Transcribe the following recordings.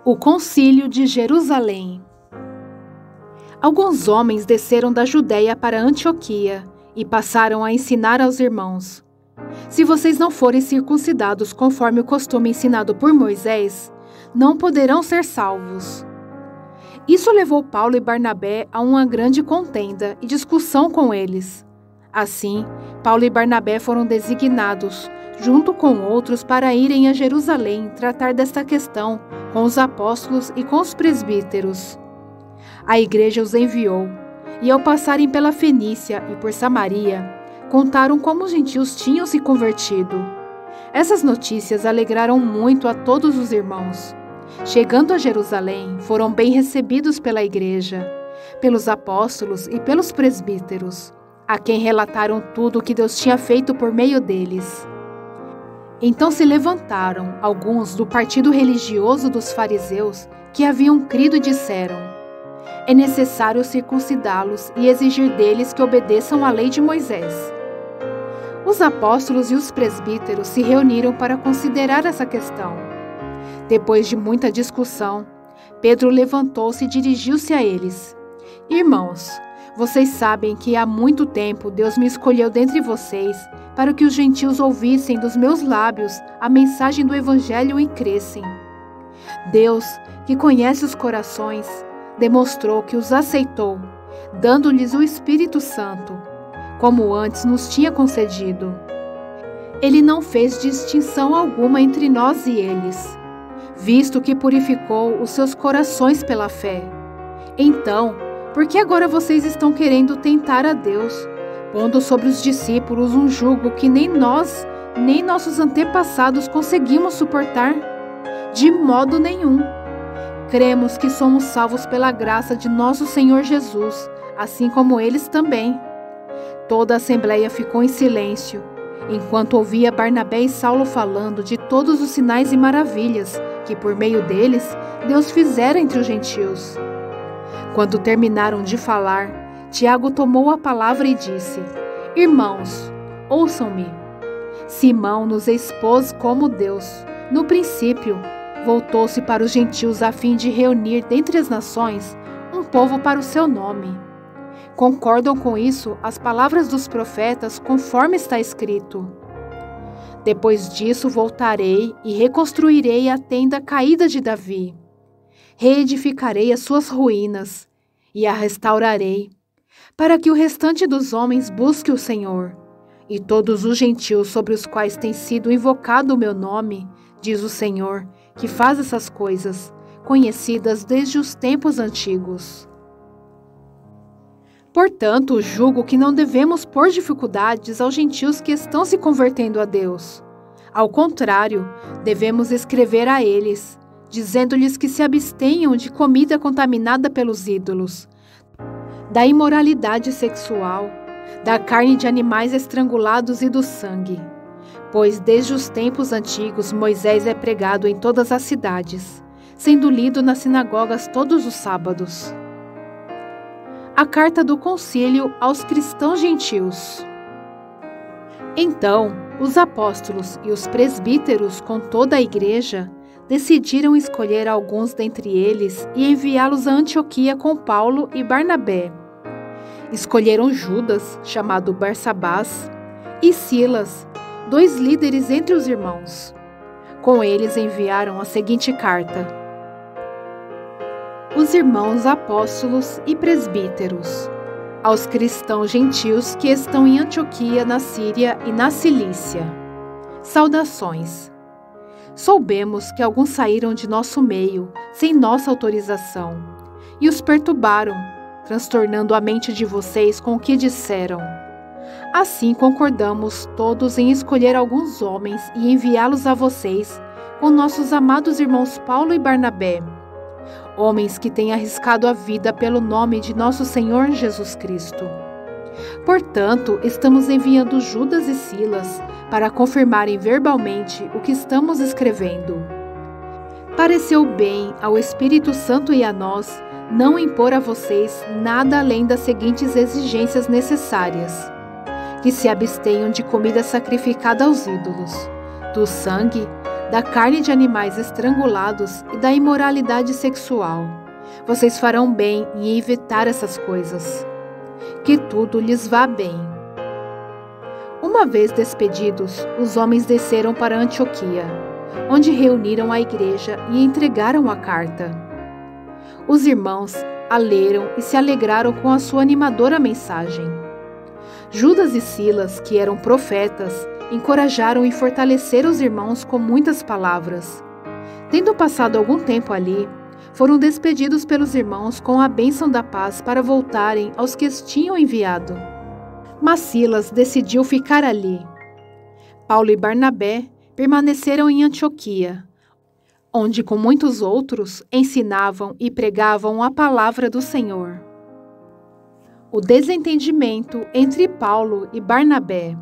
O Concílio de Jerusalém. Alguns homens desceram da Judéia para Antioquia e passaram a ensinar aos irmãos: se vocês não forem circuncidados conforme o costume ensinado por Moisés, não poderão ser salvos. Isso levou Paulo e Barnabé a uma grande contenda e discussão com eles. Assim, Paulo e Barnabé foram designados, junto com outros, para irem a Jerusalém tratar desta questão com os apóstolos e com os presbíteros. A igreja os enviou, e ao passarem pela Fenícia e por Samaria, contaram como os gentios tinham se convertido. Essas notícias alegraram muito a todos os irmãos. Chegando a Jerusalém, foram bem recebidos pela igreja, pelos apóstolos e pelos presbíteros, a quem relataram tudo o que Deus tinha feito por meio deles. Então se levantaram alguns do partido religioso dos fariseus que haviam crido e disseram: é necessário circuncidá-los e exigir deles que obedeçam à lei de Moisés. Os apóstolos e os presbíteros se reuniram para considerar essa questão. Depois de muita discussão, Pedro levantou-se e dirigiu-se a eles: irmãos, vocês sabem que há muito tempo Deus me escolheu dentre vocês para que os gentios ouvissem dos meus lábios a mensagem do Evangelho e crescem. Deus, que conhece os corações, demonstrou que os aceitou, dando-lhes o Espírito Santo, como antes nos tinha concedido. Ele não fez distinção alguma entre nós e eles, visto que purificou os seus corações pela fé. Então, por que agora vocês estão querendo tentar a Deus, pondo sobre os discípulos um jugo que nem nós, nem nossos antepassados conseguimos suportar? De modo nenhum. Cremos que somos salvos pela graça de nosso Senhor Jesus, assim como eles também. Toda a assembleia ficou em silêncio, enquanto ouvia Barnabé e Saulo falando de todos os sinais e maravilhas que, por meio deles, Deus fizera entre os gentios. Quando terminaram de falar, Tiago tomou a palavra e disse: irmãos, ouçam-me. Simão nos expôs como Deus, no princípio, voltou-se para os gentios a fim de reunir dentre as nações um povo para o seu nome. Concordam com isso as palavras dos profetas, conforme está escrito: depois disso voltarei e reconstruirei a tenda caída de Davi. Reedificarei as suas ruínas e a restaurarei, para que o restante dos homens busque o Senhor, e todos os gentios sobre os quais tem sido invocado o meu nome, diz o Senhor, que faz essas coisas, conhecidas desde os tempos antigos. Portanto, julgo que não devemos pôr dificuldades aos gentios que estão se convertendo a Deus. Ao contrário, devemos escrever a eles, dizendo-lhes que se abstenham de comida contaminada pelos ídolos, da imoralidade sexual, da carne de animais estrangulados e do sangue. Pois desde os tempos antigos Moisés é pregado em todas as cidades, sendo lido nas sinagogas todos os sábados. A carta do concílio aos cristãos gentios. Então, os apóstolos e os presbíteros com toda a igreja decidiram escolher alguns dentre eles e enviá-los a Antioquia com Paulo e Barnabé. Escolheram Judas, chamado Barsabás, e Silas, 2 líderes entre os irmãos. Com eles enviaram a seguinte carta: os irmãos apóstolos e presbíteros, aos cristãos gentios que estão em Antioquia, na Síria e na Cilícia. Saudações. Soubemos que alguns saíram de nosso meio, sem nossa autorização, e os perturbaram, transtornando a mente de vocês com o que disseram. Assim concordamos todos em escolher alguns homens e enviá-los a vocês, com nossos amados irmãos Paulo e Barnabé, homens que têm arriscado a vida pelo nome de nosso Senhor Jesus Cristo. Portanto, estamos enviando Judas e Silas para confirmarem verbalmente o que estamos escrevendo. Pareceu bem ao Espírito Santo e a nós não impor a vocês nada além das seguintes exigências necessárias: que se abstenham de comida sacrificada aos ídolos, do sangue, da carne de animais estrangulados e da imoralidade sexual. Vocês farão bem em evitar essas coisas. Que tudo lhes vá bem. Uma vez despedidos, os homens desceram para Antioquia, onde reuniram a igreja e entregaram a carta. Os irmãos a leram e se alegraram com a sua animadora mensagem. Judas e Silas, que eram profetas, encorajaram e fortaleceram os irmãos com muitas palavras. Tendo passado algum tempo ali, foram despedidos pelos irmãos com a bênção da paz para voltarem aos que os tinham enviado. Mas Silas decidiu ficar ali. Paulo e Barnabé permaneceram em Antioquia, onde com muitos outros ensinavam e pregavam a palavra do Senhor. O desentendimento entre Paulo e Barnabé.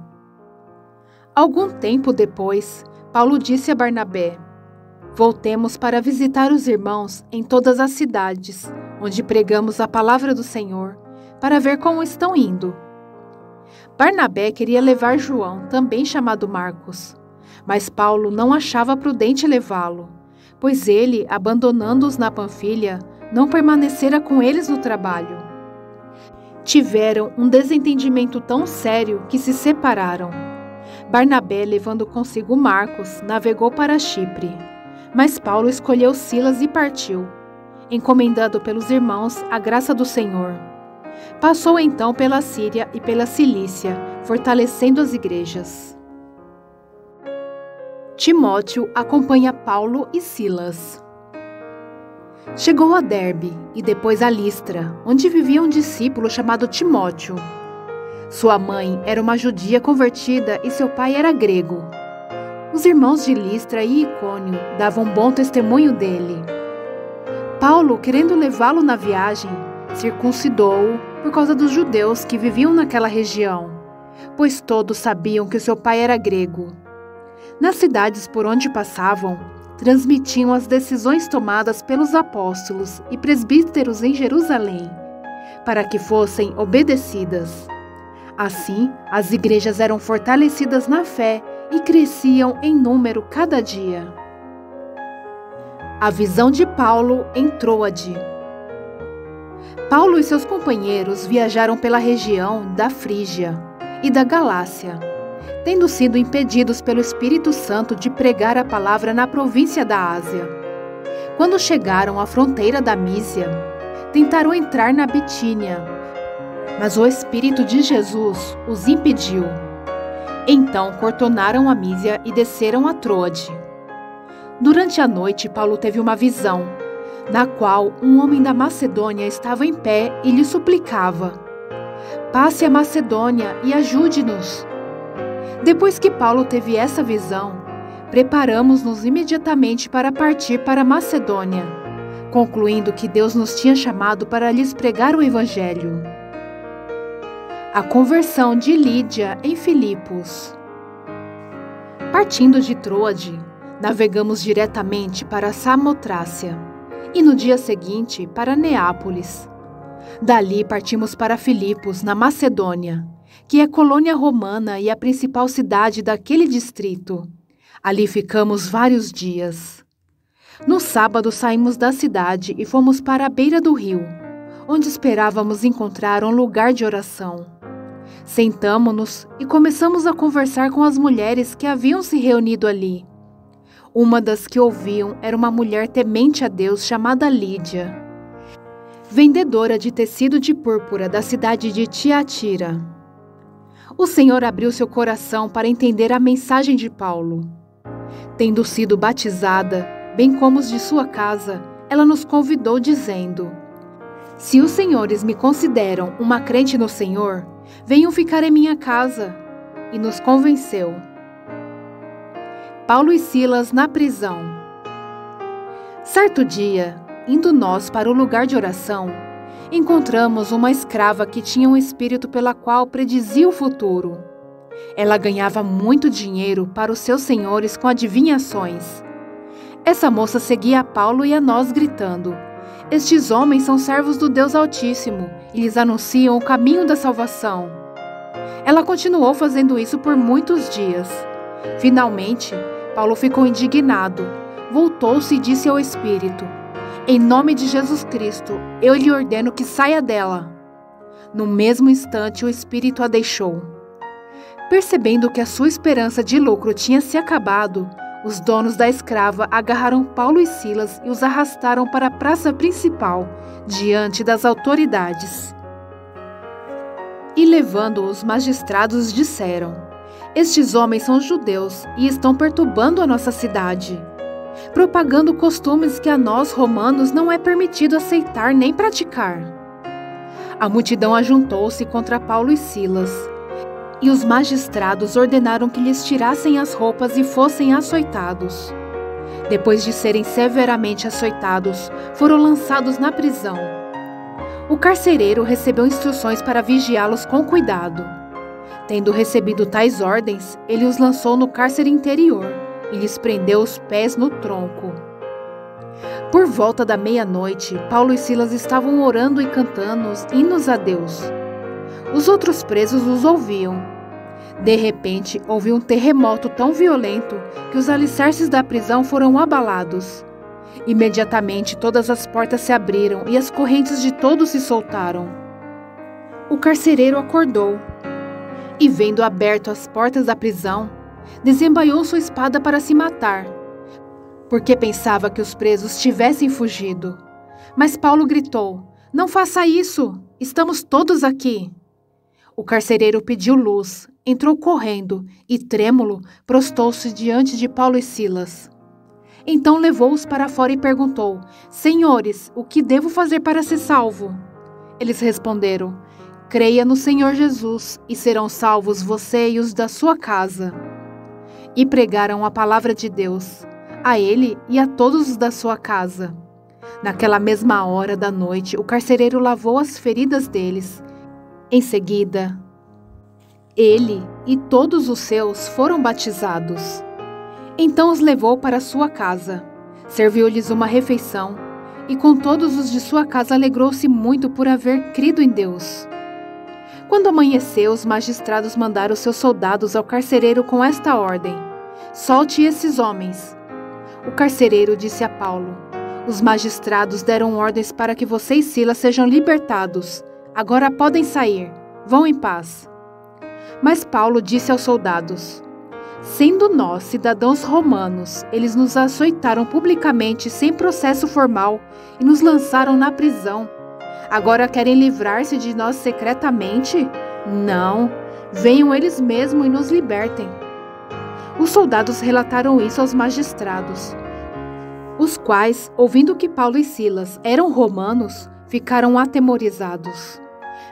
Algum tempo depois, Paulo disse a Barnabé: voltemos para visitar os irmãos em todas as cidades, onde pregamos a palavra do Senhor, para ver como estão indo. Barnabé queria levar João, também chamado Marcos, mas Paulo não achava prudente levá-lo, pois ele, abandonando-os na Panfilha, não permanecera com eles no trabalho. Tiveram um desentendimento tão sério que se separaram. Barnabé, levando consigo Marcos, navegou para Chipre, mas Paulo escolheu Silas e partiu, encomendado pelos irmãos a graça do Senhor. Passou então pela Síria e pela Cilícia, fortalecendo as igrejas. Timóteo acompanha Paulo e Silas. Chegou a Derbe e depois a Listra, onde vivia um discípulo chamado Timóteo. Sua mãe era uma judia convertida e seu pai era grego. Os irmãos de Listra e Icônio davam bom testemunho dele. Paulo, querendo levá-lo na viagem, circuncidou-o por causa dos judeus que viviam naquela região, pois todos sabiam que seu pai era grego. Nas cidades por onde passavam, transmitiam as decisões tomadas pelos apóstolos e presbíteros em Jerusalém, para que fossem obedecidas. Assim, as igrejas eram fortalecidas na fé e cresciam em número cada dia. A visão de Paulo em Troade. Paulo e seus companheiros viajaram pela região da Frígia e da Galácia, tendo sido impedidos pelo Espírito Santo de pregar a palavra na província da Ásia. Quando chegaram à fronteira da Mísia, tentaram entrar na Bitínia, mas o Espírito de Jesus os impediu. Então contornaram a Mísia e desceram a Troade. Durante a noite, Paulo teve uma visão, na qual um homem da Macedônia estava em pé e lhe suplicava: passe a Macedônia e ajude-nos. Depois que Paulo teve essa visão, preparamos-nos imediatamente para partir para Macedônia, concluindo que Deus nos tinha chamado para lhes pregar o Evangelho. A conversão de Lídia em Filipos. Partindo de Troade, navegamos diretamente para Samotrácia e no dia seguinte para Neápolis. Dali partimos para Filipos, na Macedônia, que é colônia romana e a principal cidade daquele distrito. Ali ficamos vários dias. No sábado saímos da cidade e fomos para a beira do rio, onde esperávamos encontrar um lugar de oração. Sentamo-nos e começamos a conversar com as mulheres que haviam se reunido ali. Uma das que ouviam era uma mulher temente a Deus chamada Lídia, vendedora de tecido de púrpura da cidade de Tiatira. O Senhor abriu seu coração para entender a mensagem de Paulo. Tendo sido batizada, bem como os de sua casa, ela nos convidou dizendo: se os senhores me consideram uma crente no Senhor, venham ficar em minha casa. E nos convenceu. Paulo e Silas na prisão. Certo dia, indo nós para o lugar de oração, encontramos uma escrava que tinha um espírito pela qual predizia o futuro. Ela ganhava muito dinheiro para os seus senhores com adivinhações. Essa moça seguia a Paulo e a nós gritando: estes homens são servos do Deus Altíssimo e lhes anunciam o caminho da salvação. Ela continuou fazendo isso por muitos dias. Finalmente, Paulo ficou indignado, voltou-se e disse ao espírito: "Em nome de Jesus Cristo, eu lhe ordeno que saia dela." No mesmo instante, o espírito a deixou. Percebendo que a sua esperança de lucro tinha se acabado, os donos da escrava agarraram Paulo e Silas e os arrastaram para a praça principal, diante das autoridades. E levando-os, os magistrados disseram: "Estes homens são judeus e estão perturbando a nossa cidade, propagando costumes que a nós, romanos, não é permitido aceitar nem praticar." A multidão ajuntou-se contra Paulo e Silas, e os magistrados ordenaram que lhes tirassem as roupas e fossem açoitados. Depois de serem severamente açoitados, foram lançados na prisão. O carcereiro recebeu instruções para vigiá-los com cuidado. Tendo recebido tais ordens, ele os lançou no cárcere interior e lhes prendeu os pés no tronco. Por volta da meia-noite, Paulo e Silas estavam orando e cantando hinos a Deus. Os outros presos os ouviam. De repente, houve um terremoto tão violento que os alicerces da prisão foram abalados. Imediatamente, todas as portas se abriram e as correntes de todos se soltaram. O carcereiro acordou e, vendo aberto as portas da prisão, desembainhou sua espada para se matar, porque pensava que os presos tivessem fugido. Mas Paulo gritou: "Não faça isso! Estamos todos aqui!" O carcereiro pediu luz, entrou correndo e, trêmulo, prostou-se diante de Paulo e Silas. Então levou-os para fora e perguntou: "Senhores, o que devo fazer para ser salvo?" Eles responderam: "Creia no Senhor Jesus, e serão salvos você e os da sua casa." E pregaram a palavra de Deus, a ele e a todos os da sua casa. Naquela mesma hora da noite, o carcereiro lavou as feridas deles. Em seguida, ele e todos os seus foram batizados. Então os levou para sua casa, serviu-lhes uma refeição, e com todos os de sua casa alegrou-se muito por haver crido em Deus. Quando amanheceu, os magistrados mandaram seus soldados ao carcereiro com esta ordem: "Solte esses homens." O carcereiro disse a Paulo: "Os magistrados deram ordens para que você e Silas sejam libertados. Agora podem sair. Vão em paz." Mas Paulo disse aos soldados: "Sendo nós cidadãos romanos, eles nos açoitaram publicamente sem processo formal e nos lançaram na prisão. Agora querem livrar-se de nós secretamente? Não, venham eles mesmos e nos libertem." Os soldados relataram isso aos magistrados, os quais, ouvindo que Paulo e Silas eram romanos, ficaram atemorizados.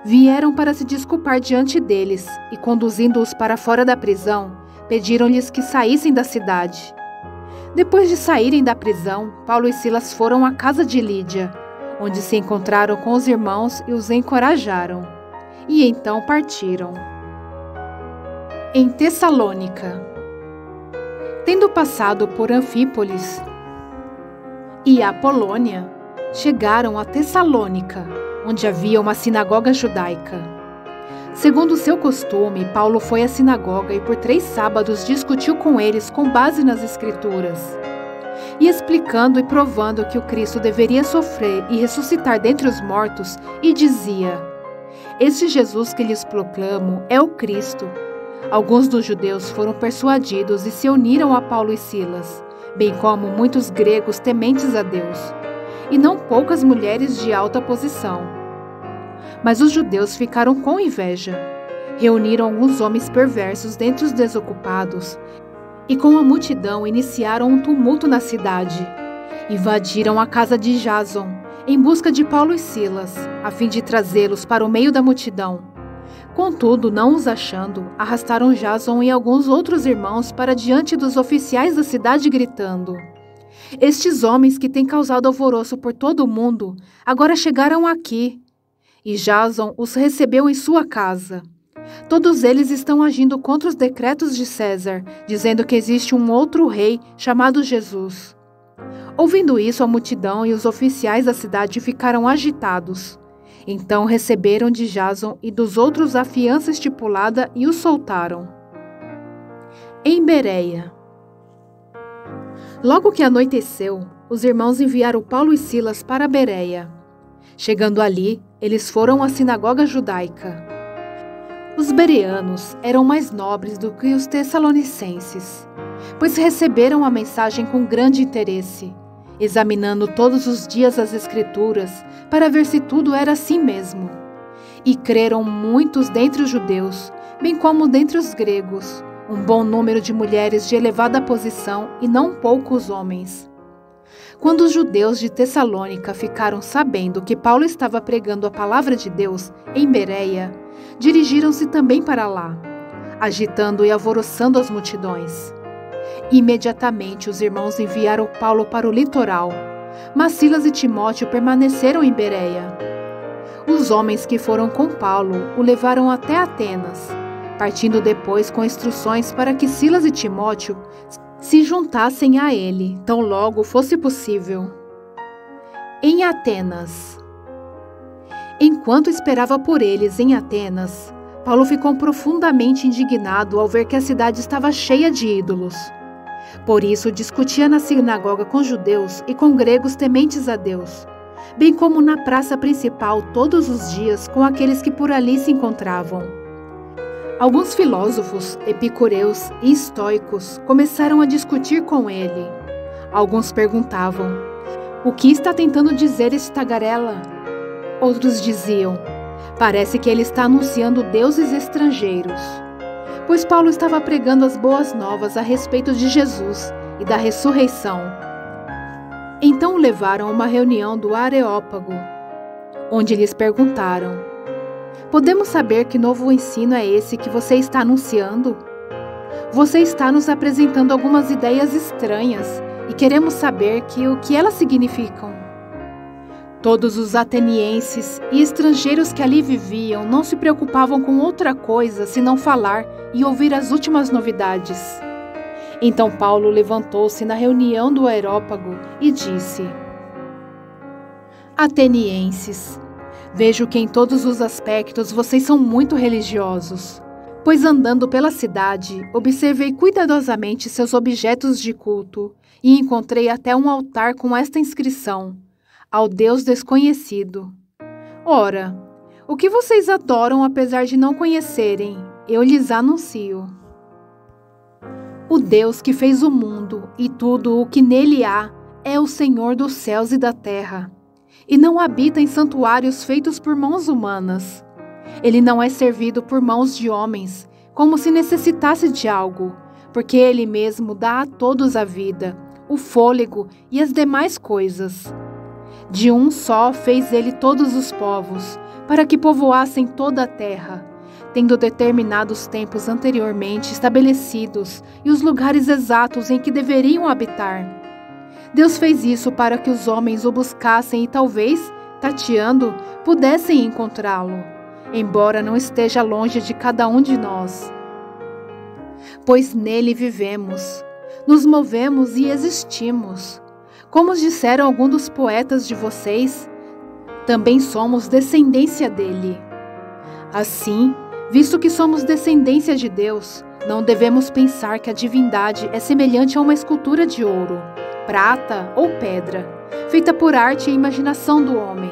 Vieram para se desculpar diante deles e, conduzindo-os para fora da prisão, pediram-lhes que saíssem da cidade. Depois de saírem da prisão, Paulo e Silas foram à casa de Lídia, onde se encontraram com os irmãos e os encorajaram. E então partiram. Em Tessalônica. Tendo passado por Anfípolis e Apolônia, chegaram a Tessalônica, onde havia uma sinagoga judaica. Segundo seu costume, Paulo foi à sinagoga e por 3 sábados discutiu com eles com base nas Escrituras, e explicando e provando que o Cristo deveria sofrer e ressuscitar dentre os mortos, e dizia: "Este Jesus que lhes proclamo é o Cristo." Alguns dos judeus foram persuadidos e se uniram a Paulo e Silas, bem como muitos gregos tementes a Deus, e não poucas mulheres de alta posição. Mas os judeus ficaram com inveja. Reuniram alguns homens perversos dentre os desocupados e com a multidão iniciaram um tumulto na cidade. Invadiram a casa de Jason em busca de Paulo e Silas, a fim de trazê-los para o meio da multidão. Contudo, não os achando, arrastaram Jason e alguns outros irmãos para diante dos oficiais da cidade, gritando: "Estes homens que têm causado alvoroço por todo o mundo, agora chegaram aqui." E Jason os recebeu em sua casa. Todos eles estão agindo contra os decretos de César, dizendo que existe um outro rei chamado Jesus. Ouvindo isso, a multidão e os oficiais da cidade ficaram agitados. Então receberam de Jason e dos outros a fiança estipulada e os soltaram. Em Bereia. Logo que anoiteceu, os irmãos enviaram Paulo e Silas para Bereia. Chegando ali, eles foram à sinagoga judaica. Os bereanos eram mais nobres do que os tessalonicenses, pois receberam a mensagem com grande interesse, examinando todos os dias as Escrituras para ver se tudo era assim mesmo. E creram muitos dentre os judeus, bem como dentre os gregos, um bom número de mulheres de elevada posição e não poucos homens. Quando os judeus de Tessalônica ficaram sabendo que Paulo estava pregando a palavra de Deus em Bereia, dirigiram-se também para lá, agitando e alvoroçando as multidões. Imediatamente os irmãos enviaram Paulo para o litoral, mas Silas e Timóteo permaneceram em Bereia. Os homens que foram com Paulo o levaram até Atenas, partindo depois com instruções para que Silas e Timóteo se juntassem a ele, tão logo fosse possível. Em Atenas. Enquanto esperava por eles em Atenas, Paulo ficou profundamente indignado ao ver que a cidade estava cheia de ídolos. Por isso discutia na sinagoga com judeus e com gregos tementes a Deus, bem como na praça principal todos os dias com aqueles que por ali se encontravam. Alguns filósofos, epicureus e estoicos começaram a discutir com ele. Alguns perguntavam: "O que está tentando dizer esse tagarela?" Outros diziam: "Parece que ele está anunciando deuses estrangeiros." Pois Paulo estava pregando as boas novas a respeito de Jesus e da ressurreição. Então o levaram a uma reunião do Areópago, onde lhes perguntaram: "Podemos saber que novo ensino é esse que você está anunciando? Você está nos apresentando algumas ideias estranhas e queremos saber o que elas significam." Todos os atenienses e estrangeiros que ali viviam não se preocupavam com outra coisa senão falar e ouvir as últimas novidades. Então Paulo levantou-se na reunião do Areópago e disse: "Atenienses, vejo que em todos os aspectos vocês são muito religiosos, pois andando pela cidade, observei cuidadosamente seus objetos de culto e encontrei até um altar com esta inscrição: ao Deus desconhecido. Ora, o que vocês adoram apesar de não conhecerem, eu lhes anuncio. O Deus que fez o mundo e tudo o que nele há é o Senhor dos céus e da terra, e não habita em santuários feitos por mãos humanas. Ele não é servido por mãos de homens, como se necessitasse de algo, porque Ele mesmo dá a todos a vida, o fôlego e as demais coisas. De um só fez Ele todos os povos, para que povoassem toda a terra, tendo determinado os tempos anteriormente estabelecidos e os lugares exatos em que deveriam habitar. Deus fez isso para que os homens o buscassem e talvez, tateando, pudessem encontrá-lo, embora não esteja longe de cada um de nós. Pois nele vivemos, nos movemos e existimos. Como disseram alguns dos poetas de vocês, também somos descendência dele. Assim, visto que somos descendência de Deus, não devemos pensar que a divindade é semelhante a uma escultura de ouro, prata ou pedra, feita por arte e imaginação do homem.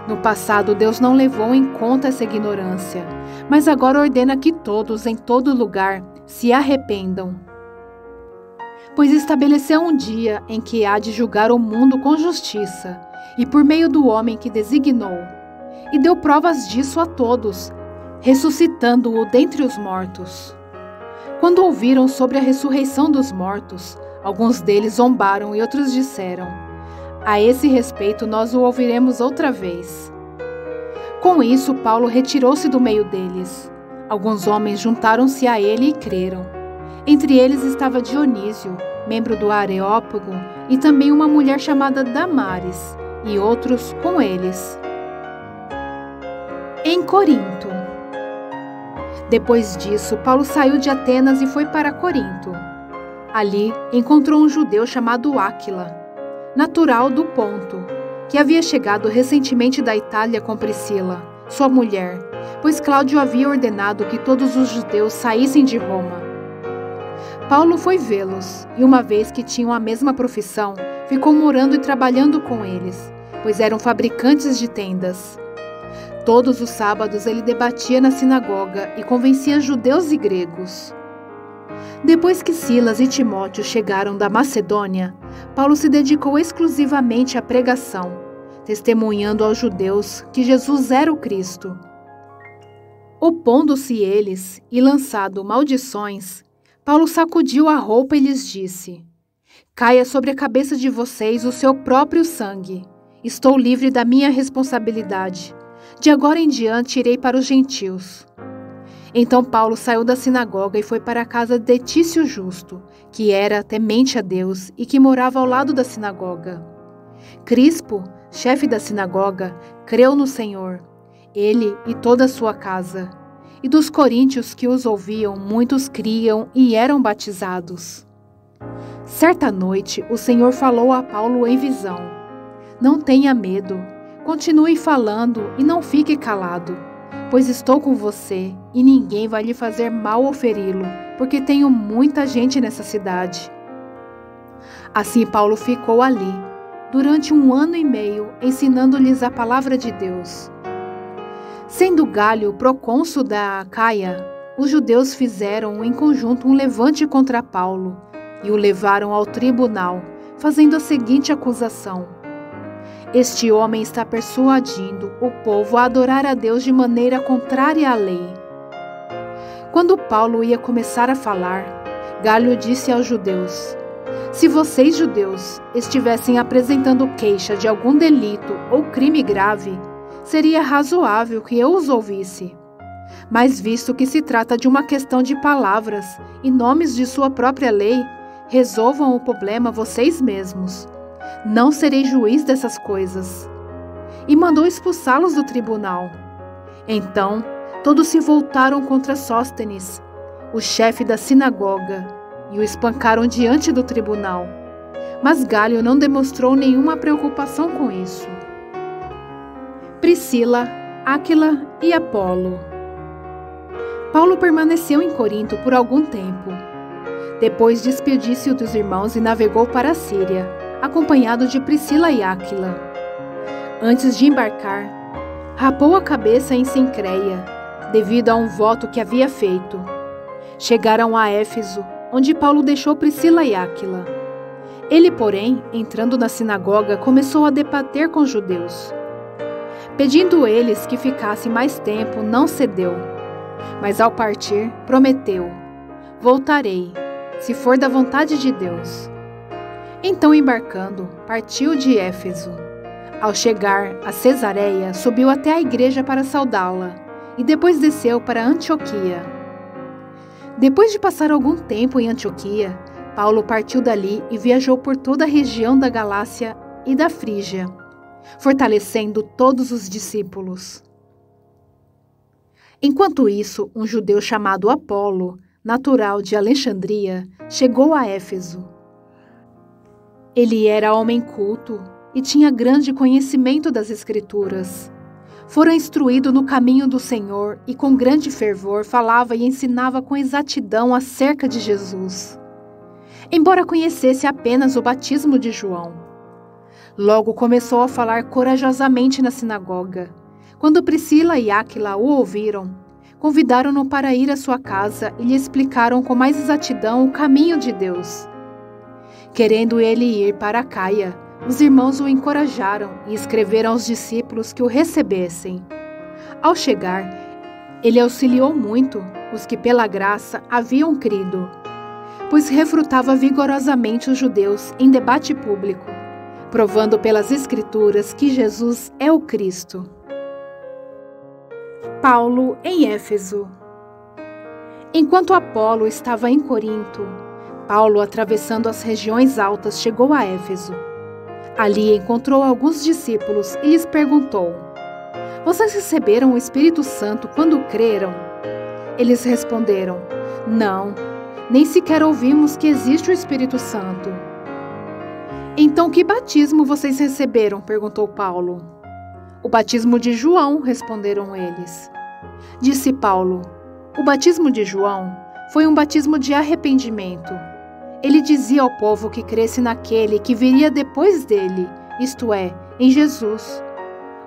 No passado, Deus não levou em conta essa ignorância, mas agora ordena que todos, em todo lugar, se arrependam. Pois estabeleceu um dia em que há de julgar o mundo com justiça, e por meio do homem que designou, e deu provas disso a todos, ressuscitando-o dentre os mortos. Quando ouviram sobre a ressurreição dos mortos, alguns deles zombaram e outros disseram: "A esse respeito nós o ouviremos outra vez." Com isso, Paulo retirou-se do meio deles. Alguns homens juntaram-se a ele e creram. Entre eles estava Dionísio, membro do Areópago, e também uma mulher chamada Damares, e outros com eles. Em Corinto. Depois disso, Paulo saiu de Atenas e foi para Corinto. Ali, encontrou um judeu chamado Áquila, natural do Ponto, que havia chegado recentemente da Itália com Priscila, sua mulher, pois Cláudio havia ordenado que todos os judeus saíssem de Roma. Paulo foi vê-los, e uma vez que tinham a mesma profissão, ficou morando e trabalhando com eles, pois eram fabricantes de tendas. Todos os sábados ele debatia na sinagoga e convencia judeus e gregos. Depois que Silas e Timóteo chegaram da Macedônia, Paulo se dedicou exclusivamente à pregação, testemunhando aos judeus que Jesus era o Cristo. Opondo-se eles e lançado maldições, Paulo sacudiu a roupa e lhes disse: "Caia sobre a cabeça de vocês o seu próprio sangue. Estou livre da minha responsabilidade. De agora em diante irei para os gentios." Então Paulo saiu da sinagoga e foi para a casa de Tício Justo, que era temente a Deus e que morava ao lado da sinagoga. Crispo, chefe da sinagoga, creu no Senhor, ele e toda a sua casa. E dos coríntios que os ouviam, muitos criam e eram batizados. Certa noite, o Senhor falou a Paulo em visão: "Não tenha medo, continue falando e não fique calado, pois estou com você e ninguém vai lhe fazer mal ou feri-lo, porque tenho muita gente nessa cidade." Assim Paulo ficou ali, durante 1 ano e meio, ensinando-lhes a palavra de Deus. Sendo Galho procônsul da Acaia, os judeus fizeram em conjunto um levante contra Paulo e o levaram ao tribunal, fazendo a seguinte acusação: "Este homem está persuadindo o povo a adorar a Deus de maneira contrária à lei." Quando Paulo ia começar a falar, Galho disse aos judeus: "Se vocês, judeus, estivessem apresentando queixa de algum delito ou crime grave, seria razoável que eu os ouvisse. Mas visto que se trata de uma questão de palavras e nomes de sua própria lei, resolvam o problema vocês mesmos. Não serei juiz dessas coisas." E mandou expulsá-los do tribunal. Então, todos se voltaram contra Sóstenes, o chefe da sinagoga, e o espancaram diante do tribunal. Mas Galho não demonstrou nenhuma preocupação com isso. Priscila, Áquila e Apolo. Paulo permaneceu em Corinto por algum tempo. Depois despediu-se dos irmãos e navegou para a Síria, acompanhado de Priscila e Áquila. Antes de embarcar, rapou a cabeça em Cencreia, devido a um voto que havia feito. Chegaram a Éfeso, onde Paulo deixou Priscila e Áquila. Ele, porém, entrando na sinagoga, começou a debater com os judeus. Pedindo eles que ficassem mais tempo, não cedeu. Mas ao partir, prometeu: "Voltarei, se for da vontade de Deus." Então, embarcando, partiu de Éfeso. Ao chegar a Cesareia, subiu até a igreja para saudá-la, e depois desceu para Antioquia. Depois de passar algum tempo em Antioquia, Paulo partiu dali e viajou por toda a região da Galácia e da Frígia, fortalecendo todos os discípulos. Enquanto isso, um judeu chamado Apolo, natural de Alexandria, chegou a Éfeso. Ele era homem culto e tinha grande conhecimento das Escrituras. Fora instruído no caminho do Senhor e com grande fervor falava e ensinava com exatidão acerca de Jesus, embora conhecesse apenas o batismo de João. Logo começou a falar corajosamente na sinagoga. Quando Priscila e Áquila o ouviram, convidaram-no para ir à sua casa e lhe explicaram com mais exatidão o caminho de Deus. Querendo ele ir para Acaia, os irmãos o encorajaram e escreveram aos discípulos que o recebessem. Ao chegar, ele auxiliou muito os que pela graça haviam crido, pois refutava vigorosamente os judeus em debate público, provando pelas Escrituras que Jesus é o Cristo. Paulo em Éfeso. Enquanto Apolo estava em Corinto, Paulo, atravessando as regiões altas, chegou a Éfeso. Ali encontrou alguns discípulos e lhes perguntou: "Vocês receberam o Espírito Santo quando creram?" Eles responderam: "Não, nem sequer ouvimos que existe o Espírito Santo." "Então que batismo vocês receberam?" perguntou Paulo. "O batismo de João", responderam eles. Disse Paulo: "O batismo de João Foi um batismo de arrependimento. Ele dizia ao povo que cresce naquele que viria depois dele, isto é, em Jesus.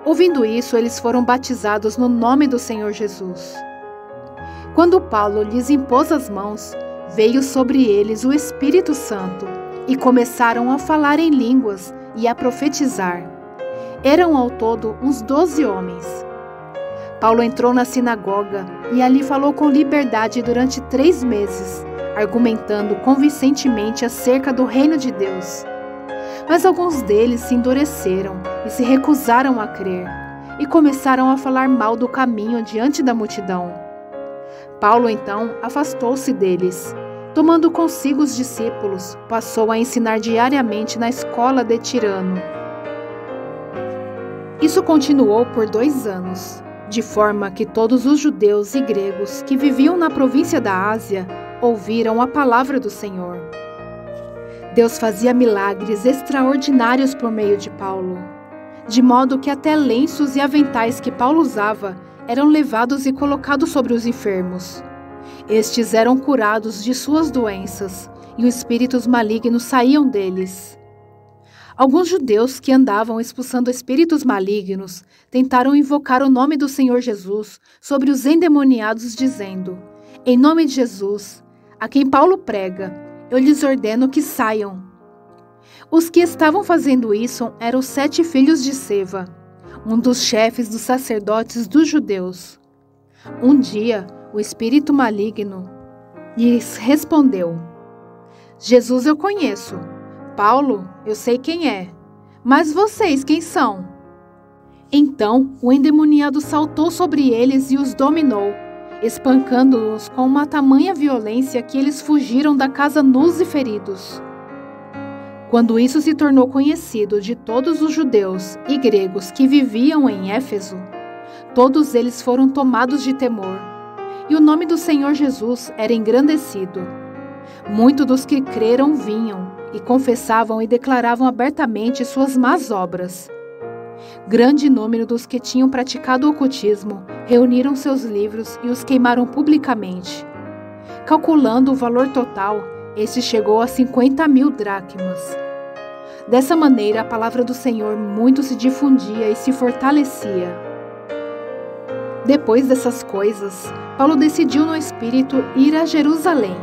Ouvindo isso, eles foram batizados no nome do Senhor Jesus. Quando Paulo lhes impôs as mãos, veio sobre eles o Espírito Santo e começaram a falar em línguas e a profetizar. Eram ao todo uns 12 homens. Paulo entrou na sinagoga e ali falou com liberdade durante 3 meses, argumentando convincentemente acerca do reino de Deus. Mas alguns deles se endureceram e se recusaram a crer, e começaram a falar mal do caminho diante da multidão. Paulo então afastou-se deles. Tomando consigo os discípulos, passou a ensinar diariamente na escola de Tirano. Isso continuou por 2 anos, de forma que todos os judeus e gregos que viviam na província da Ásia ouviram a palavra do Senhor. Deus fazia milagres extraordinários por meio de Paulo, de modo que até lenços e aventais que Paulo usava eram levados e colocados sobre os enfermos. Estes eram curados de suas doenças, e os espíritos malignos saíam deles. Alguns judeus que andavam expulsando espíritos malignos tentaram invocar o nome do Senhor Jesus sobre os endemoniados, dizendo: "Em nome de Jesus, a quem Paulo prega, eu lhes ordeno que saiam." Os que estavam fazendo isso eram os 7 filhos de Seva, um dos chefes dos sacerdotes dos judeus. Um dia, o espírito maligno lhes respondeu: "Jesus eu conheço, Paulo eu sei quem é, mas vocês quem são?" Então o endemoniado saltou sobre eles e os dominou, espancando-os com uma tamanha violência que eles fugiram da casa nus e feridos. Quando isso se tornou conhecido de todos os judeus e gregos que viviam em Éfeso, todos eles foram tomados de temor, e o nome do Senhor Jesus era engrandecido. Muitos dos que creram vinham e confessavam e declaravam abertamente suas más obras. Grande número dos que tinham praticado o ocultismo reuniram seus livros e os queimaram publicamente. Calculando o valor total, este chegou a 50.000 dracmas. Dessa maneira, a palavra do Senhor muito se difundia e se fortalecia. Depois dessas coisas, Paulo decidiu no Espírito ir a Jerusalém,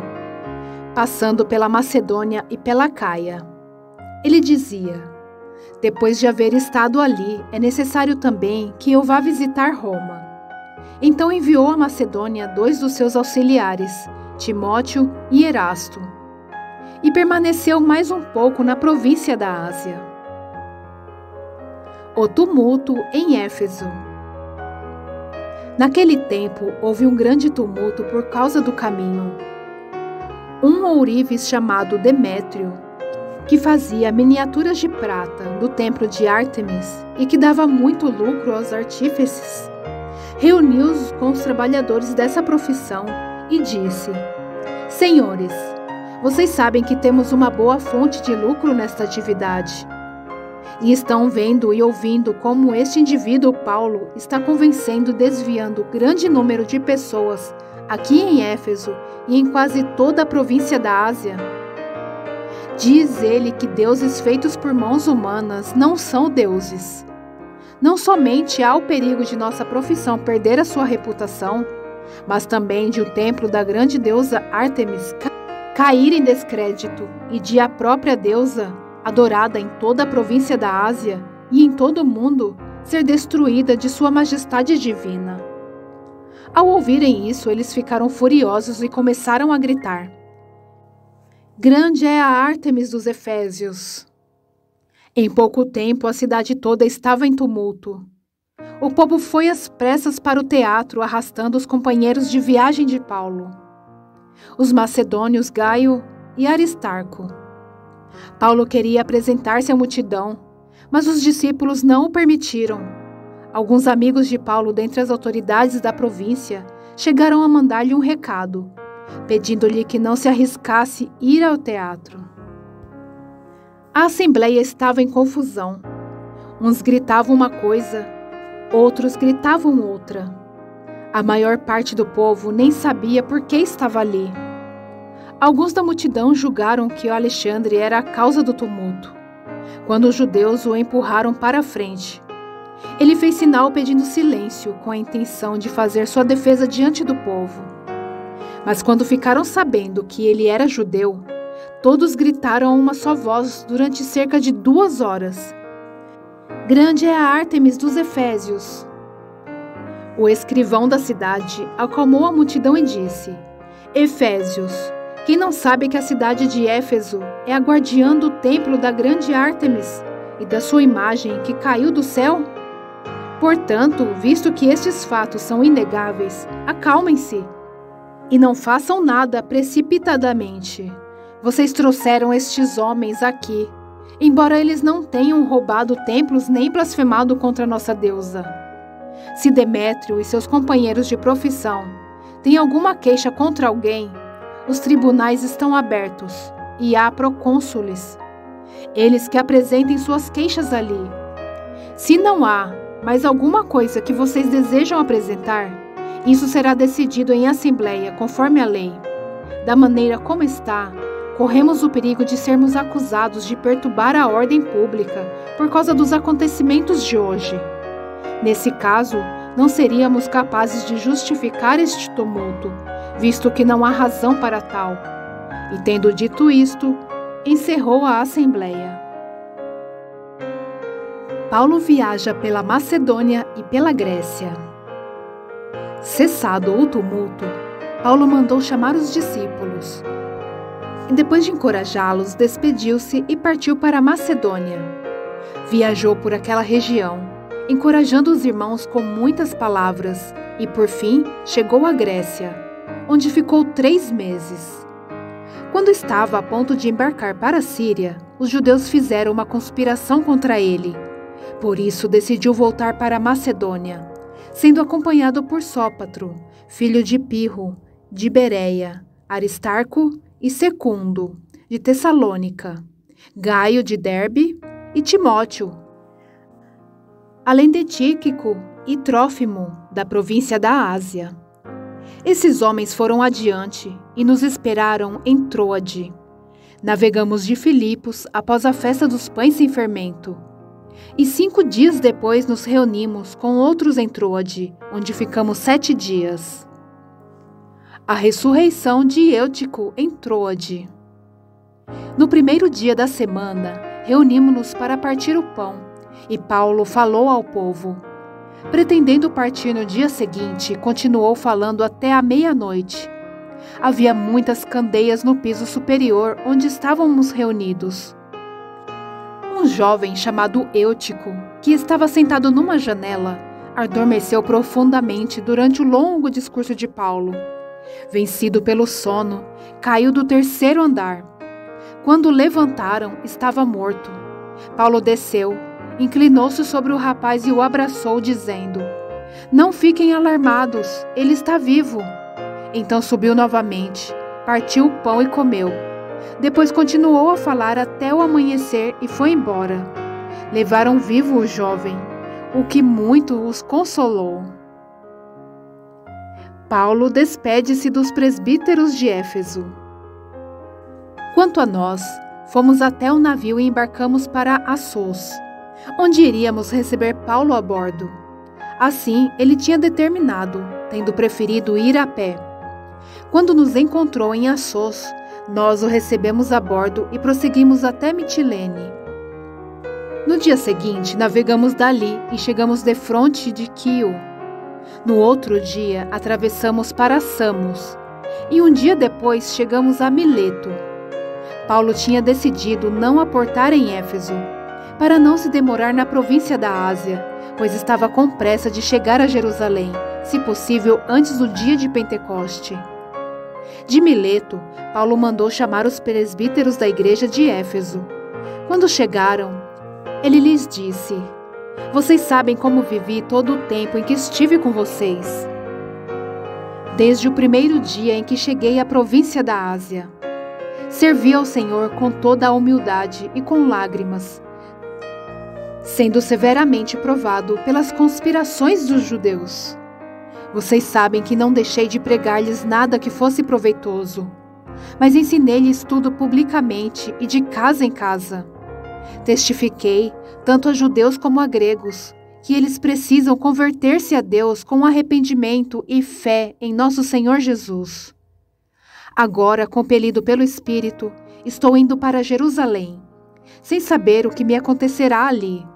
passando pela Macedônia e pela Caia. Ele dizia: "Depois de haver estado ali, é necessário também que eu vá visitar Roma." Então enviou à Macedônia 2 dos seus auxiliares, Timóteo e Erasto, e permaneceu mais um pouco na província da Ásia. O tumulto em Éfeso. Naquele tempo, houve um grande tumulto por causa do caminho. Um ourives chamado Demétrio, que fazia miniaturas de prata do templo de Ártemis e que dava muito lucro aos artífices, reuniu-os com os trabalhadores dessa profissão e disse: "Senhores, vocês sabem que temos uma boa fonte de lucro nesta atividade. E estão vendo e ouvindo como este indivíduo Paulo está convencendo e desviando grande número de pessoas aqui em Éfeso e em quase toda a província da Ásia. Diz ele que deuses feitos por mãos humanas não são deuses. Não somente há o perigo de nossa profissão perder a sua reputação, mas também de o templo da grande deusa Ártemis cair em descrédito e de a própria deusa, adorada em toda a província da Ásia e em todo o mundo, ser destruída de sua majestade divina." Ao ouvirem isso, eles ficaram furiosos e começaram a gritar: "Grande é a Ártemis dos Efésios!" Em pouco tempo, a cidade toda estava em tumulto. O povo foi às pressas para o teatro, arrastando os companheiros de viagem de Paulo, os macedônios Gaio e Aristarco. Paulo queria apresentar-se à multidão, mas os discípulos não o permitiram. Alguns amigos de Paulo, dentre as autoridades da província, chegaram a mandar-lhe um recado, pedindo-lhe que não se arriscasse ir ao teatro. A assembleia estava em confusão. Uns gritavam uma coisa, outros gritavam outra. A maior parte do povo nem sabia por que estava ali. Alguns da multidão julgaram que Alexandre era a causa do tumulto. Quando os judeus o empurraram para a frente, ele fez sinal pedindo silêncio, com a intenção de fazer sua defesa diante do povo. Mas quando ficaram sabendo que ele era judeu, todos gritaram a uma só voz durante cerca de 2 horas: "Grande é a Ártemis dos Efésios!" O escrivão da cidade acalmou a multidão e disse: "Efésios, quem não sabe que a cidade de Éfeso é a guardiã do templo da grande Ártemis e da sua imagem que caiu do céu? Portanto, visto que estes fatos são inegáveis, acalmem-se e não façam nada precipitadamente. Vocês trouxeram estes homens aqui, embora eles não tenham roubado templos nem blasfemado contra nossa deusa. Se Demétrio e seus companheiros de profissão têm alguma queixa contra alguém, os tribunais estão abertos e há procônsules. Eles que apresentem suas queixas ali. Se não há mais alguma coisa que vocês desejam apresentar, isso será decidido em assembleia conforme a lei. Da maneira como está, corremos o perigo de sermos acusados de perturbar a ordem pública por causa dos acontecimentos de hoje. Nesse caso, não seríamos capazes de justificar este tumulto, visto que não há razão para tal." E tendo dito isto, encerrou a assembleia. Paulo viaja pela Macedônia e pela Grécia. Cessado o tumulto, Paulo mandou chamar os discípulos. E depois de encorajá-los, despediu-se e partiu para a Macedônia. Viajou por aquela região, encorajando os irmãos com muitas palavras, e por fim chegou à Grécia, onde ficou 3 meses. Quando estava a ponto de embarcar para a Síria, os judeus fizeram uma conspiração contra ele. Por isso decidiu voltar para a Macedônia, sendo acompanhado por Sópatro, filho de Pirro, de Bereia, Aristarco e Secundo, de Tessalônica, Gaio de Derbe e Timóteo, além de Tíquico e Trófimo, da província da Ásia. Esses homens foram adiante e nos esperaram em Troade. Navegamos de Filipos após a festa dos pães sem fermento. E 5 dias depois nos reunimos com outros em Troade, onde ficamos 7 dias. A ressurreição de Eutico em Troade. No primeiro dia da semana, reunimos-nos para partir o pão, e Paulo falou ao povo. Pretendendo partir no dia seguinte, continuou falando até a meia-noite. Havia muitas candeias no piso superior onde estávamos reunidos. Um jovem chamado Eutico, que estava sentado numa janela, adormeceu profundamente durante o longo discurso de Paulo. Vencido pelo sono, caiu do 3º andar. Quando levantaram, estava morto. Paulo desceu, inclinou-se sobre o rapaz e o abraçou, dizendo: "Não fiquem alarmados, ele está vivo." Então subiu novamente, partiu o pão e comeu. Depois continuou a falar até o amanhecer e foi embora. Levaram vivo o jovem, o que muito os consolou. Paulo despede-se dos presbíteros de Éfeso. Quanto a nós, fomos até o navio e embarcamos para Assos, onde iríamos receber Paulo a bordo. Assim, ele tinha determinado, tendo preferido ir a pé. Quando nos encontrou em Assos, nós o recebemos a bordo e prosseguimos até Mitilene. No dia seguinte, navegamos dali e chegamos defronte de Quio. No outro dia, atravessamos para Samos, e um dia depois chegamos a Mileto. Paulo tinha decidido não aportar em Éfeso, para não se demorar na província da Ásia, pois estava com pressa de chegar a Jerusalém, se possível antes do dia de Pentecoste. De Mileto, Paulo mandou chamar os presbíteros da igreja de Éfeso. Quando chegaram, ele lhes disse: "Vocês sabem como vivi todo o tempo em que estive com vocês, desde o primeiro dia em que cheguei à província da Ásia. Servi ao Senhor com toda a humildade e com lágrimas, sendo severamente provado pelas conspirações dos judeus. Vocês sabem que não deixei de pregar-lhes nada que fosse proveitoso. mas ensinei-lhes tudo publicamente e de casa em casa. Testifiquei, tanto a judeus como a gregos, que eles precisam converter-se a Deus com arrependimento e fé em nosso Senhor Jesus. Agora, compelido pelo Espírito, estou indo para Jerusalém, sem saber o que me acontecerá ali.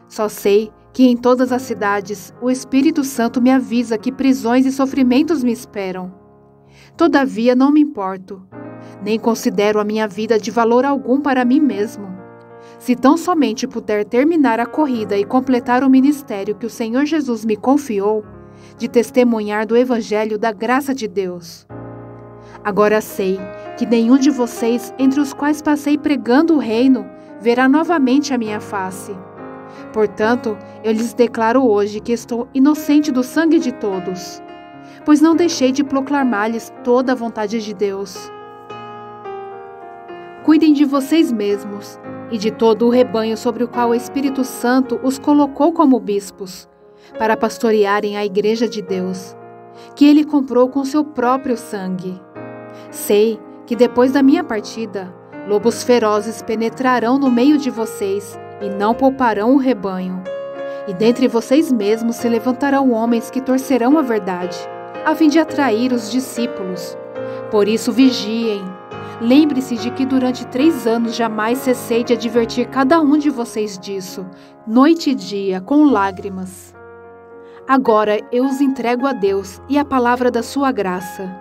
Só sei que em todas as cidades o Espírito Santo me avisa que prisões e sofrimentos me esperam. Todavia não me importo, nem considero a minha vida de valor algum para mim mesmo. Se tão somente puder terminar a corrida e completar o ministério que o Senhor Jesus me confiou, de testemunhar do Evangelho da graça de Deus. Agora sei que nenhum de vocês, entre os quais passei pregando o reino, verá novamente a minha face. Portanto, eu lhes declaro hoje que estou inocente do sangue de todos, pois não deixei de proclamar-lhes toda a vontade de Deus. Cuidem de vocês mesmos e de todo o rebanho sobre o qual o Espírito Santo os colocou como bispos, para pastorearem a igreja de Deus, que ele comprou com seu próprio sangue. Sei que depois da minha partida, lobos ferozes penetrarão no meio de vocês e não pouparão o rebanho. E dentre vocês mesmos se levantarão homens que torcerão a verdade, a fim de atrair os discípulos. Por isso vigiem. Lembre-se de que durante 3 anos jamais cessei de advertir cada um de vocês disso, noite e dia, com lágrimas. Agora eu os entrego a Deus e à palavra da sua graça,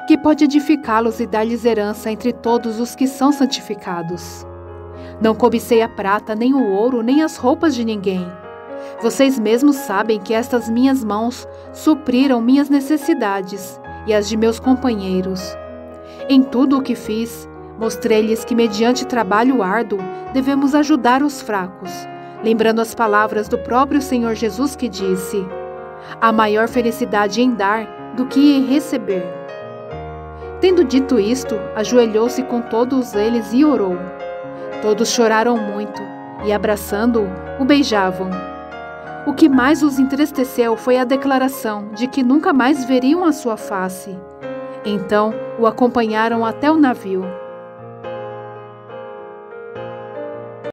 que pode edificá-los e dar-lhes herança entre todos os que são santificados. Não cobicei a prata, nem o ouro, nem as roupas de ninguém. Vocês mesmos sabem que estas minhas mãos supriram minhas necessidades e as de meus companheiros. Em tudo o que fiz, mostrei-lhes que, mediante trabalho árduo, devemos ajudar os fracos, lembrando as palavras do próprio Senhor Jesus que disse: há maior felicidade em dar do que em receber. Tendo dito isto, ajoelhou-se com todos eles e orou. Todos choraram muito e, abraçando-o, o beijavam. O que mais os entristeceu foi a declaração de que nunca mais veriam a sua face. Então o acompanharam até o navio.